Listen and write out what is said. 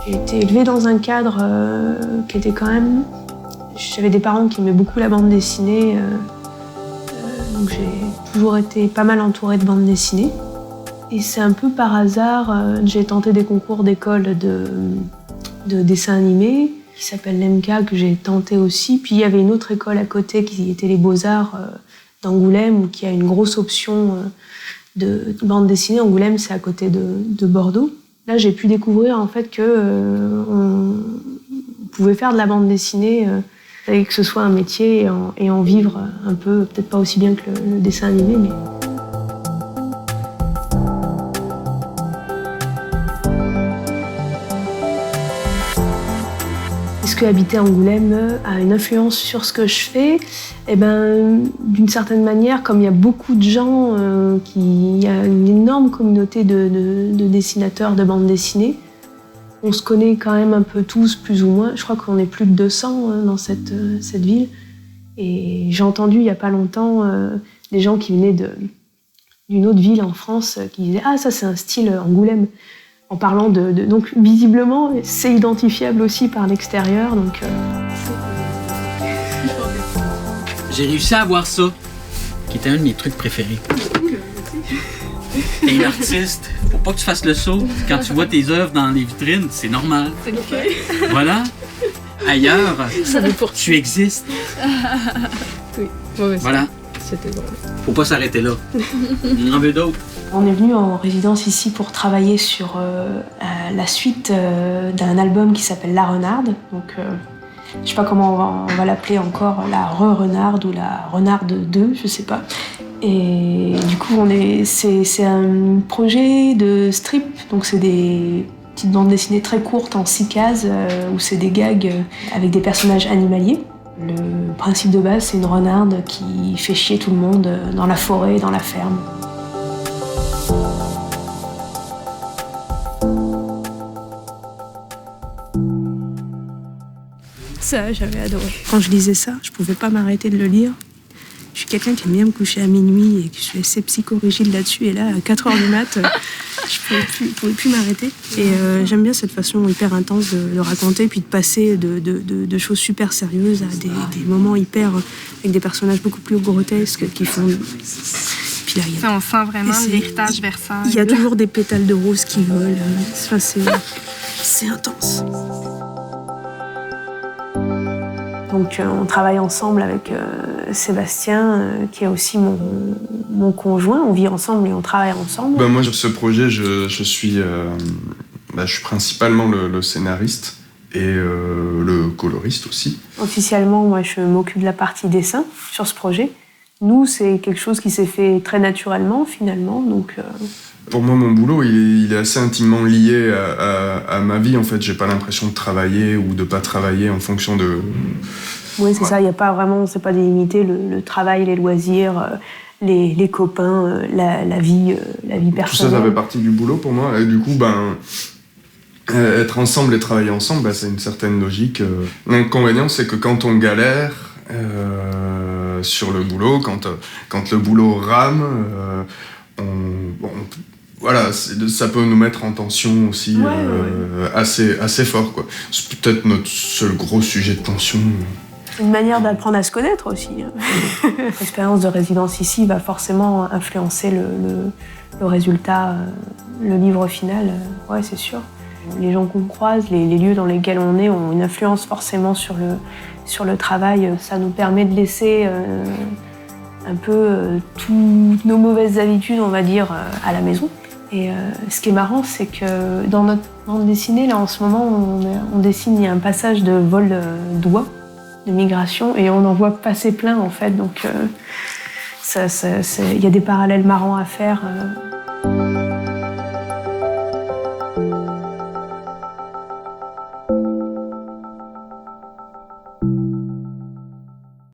J'ai été élevée dans un cadre qui était quand même... J'avais des parents qui aimaient beaucoup la bande dessinée, donc j'ai toujours été pas mal entourée de bande dessinée. Et c'est un peu par hasard, j'ai tenté des concours d'école de dessin animé, qui s'appelle l'EMCA, que j'ai tenté aussi. Puis il y avait une autre école à côté qui était les Beaux-Arts d'Angoulême, qui a une grosse option de bande dessinée. Angoulême, c'est à côté de Bordeaux. Là, j'ai pu découvrir en fait que on pouvait faire de la bande dessinée et que ce soit un métier et en vivre un peu, peut-être pas aussi bien que le dessin animé, mais... Est-ce que habiter Angoulême a une influence sur ce que je fais? Eh ben, d'une certaine manière, comme il y a beaucoup de gens, il y a une énorme communauté de dessinateurs de bande dessinée, on se connaît quand même un peu tous, plus ou moins. Je crois qu'on est plus de 200 dans cette ville. Et j'ai entendu il n'y a pas longtemps des gens qui venaient d'une autre ville en France qui disaient « Ah, ça c'est un style Angoulême ». En parlant donc visiblement, c'est identifiable aussi par l'extérieur. Donc, J'ai réussi à avoir ça, qui était un de mes trucs préférés. T'es une artiste, faut pas que tu fasses le saut. Quand tu vois tes œuvres dans les vitrines, c'est normal. C'est okay. Voilà. Ailleurs, tu existes. Oui, ouais, voilà. C'était drôle. Faut pas s'arrêter là. On en veut d'autres. On est venu en résidence ici pour travailler sur la suite d'un album qui s'appelle La Renarde. Donc, je sais pas comment on va l'appeler encore, la Renarde ou la Renarde 2, je sais pas. Et du coup, c'est un projet de strip, donc c'est des petites bandes dessinées très courtes en 6 cases où c'est des gags avec des personnages animaliers. Le principe de base, c'est une renarde qui fait chier tout le monde dans la forêt, dans la ferme. Ça, j'avais adoré. Quand je lisais ça, je pouvais pas m'arrêter de le lire. Je suis quelqu'un qui aime bien me coucher à minuit et que je suis assez psychorigide là-dessus. Et là, à 4h du mat', je pouvais plus m'arrêter. Et j'aime bien cette façon hyper intense de raconter, puis de passer de choses super sérieuses à des moments hyper... avec des personnages beaucoup plus grotesques qui font... Puis là, on sent vraiment l'héritage Versailles. Il y a toujours des pétales de rose qui volent. Enfin, c'est intense. Donc on travaille ensemble avec Sébastien, qui est aussi mon conjoint. On vit ensemble et on travaille ensemble. Moi, sur ce projet, je suis principalement le scénariste et le coloriste aussi. Officiellement, moi, je m'occupe de la partie dessin sur ce projet. Nous, c'est quelque chose qui s'est fait très naturellement, finalement. Donc, Pour moi, mon boulot, il est assez intimement lié à ma vie. En fait, j'ai pas l'impression de travailler ou de pas travailler en fonction de... Oui, c'est ça. Il y a pas vraiment, c'est pas délimité le travail, les loisirs, les copains, la vie personnelle. Tout ça fait partie du boulot pour moi. Et du coup, être ensemble et travailler ensemble, c'est une certaine logique. L'inconvénient, c'est que quand on galère sur le boulot, quand le boulot rame, voilà, ça peut nous mettre en tension aussi, assez fort, quoi. C'est peut-être notre seul gros sujet de tension. Une manière d'apprendre à se connaître aussi. L'expérience de résidence ici va forcément influencer le résultat, le livre final, ouais, c'est sûr. Les gens qu'on croise, les lieux dans lesquels on est ont une influence forcément sur le travail. Ça nous permet de laisser un peu toutes nos mauvaises habitudes, on va dire, à la maison. Et ce qui est marrant, c'est que dans notre bande dessinée, là, en ce moment, on dessine, il y a un passage de vol d'oies, de migration, et on en voit passer plein, en fait. Donc, il y a des parallèles marrants à faire.